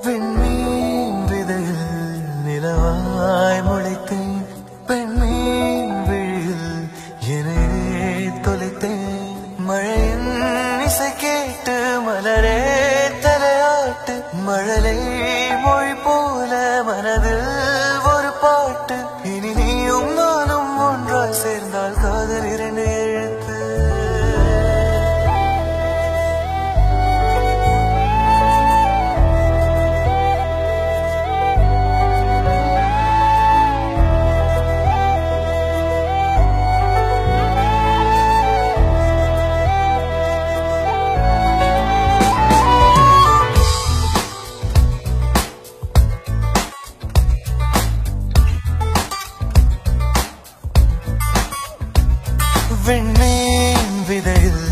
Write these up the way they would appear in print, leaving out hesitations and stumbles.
விண்மீன் விதையில் நிலவாய் முளைத்தேன், பெண்மீன் விழியில் என்னை தொலைத்தேன். மழையின் இசை கேட்டு மலரே தலையாட்டு, மழலை மொழி போல மனதில் ஒரு பாட்டு. இனி நீயும் நானும் ஒன்றாய் சேர்ந்தால் காதல் இரண்டு எழுத்து. விண்மீன் விதையில்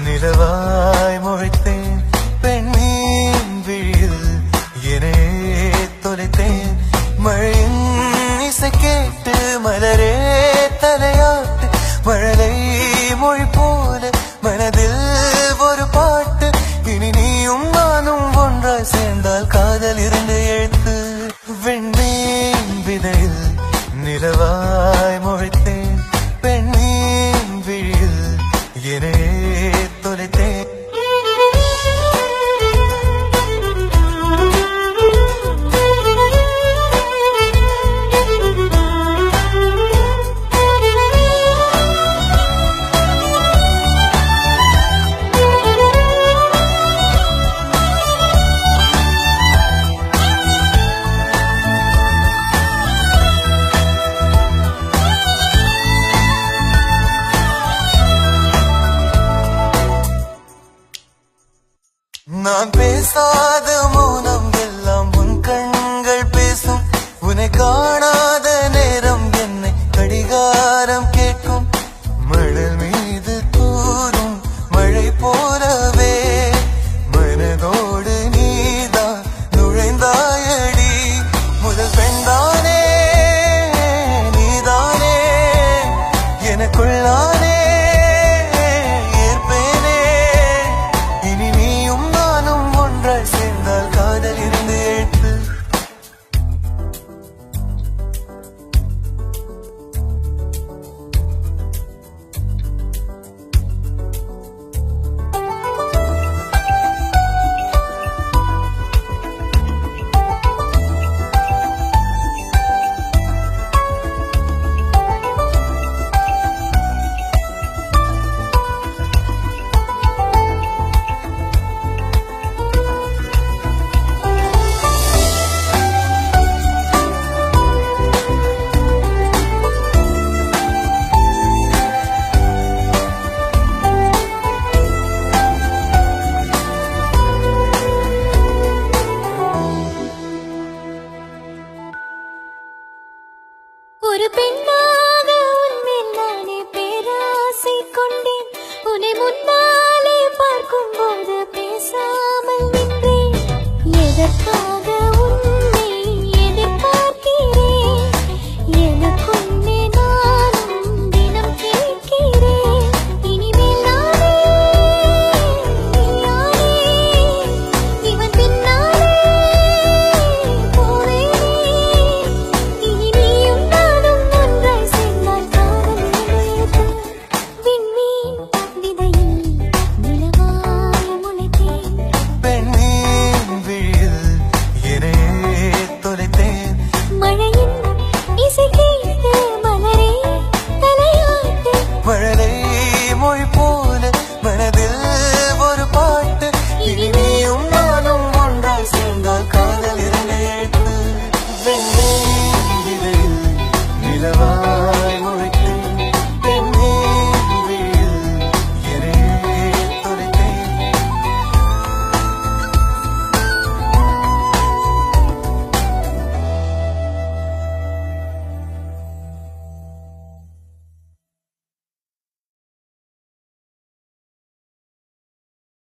நிலவாய் முளைத்தேன், பெண்மீன் விழியில் என்னை தொலைத்தேன். மழையின் இசை கேட்டு மலரே தலையாட்டு, மழலை மொழி போல மனதில் ஒரு பாட்டு. இனி நீயும் நானும் ஒன்றாய் சேர்ந்தால் காதல் இரண்டு எழுத்து. விண்மீன் விதையில் நிலவாய் முளைத்தேன், பெண்மீன் விழியில் என்னை தொலைத்தேன். நான் பேசாத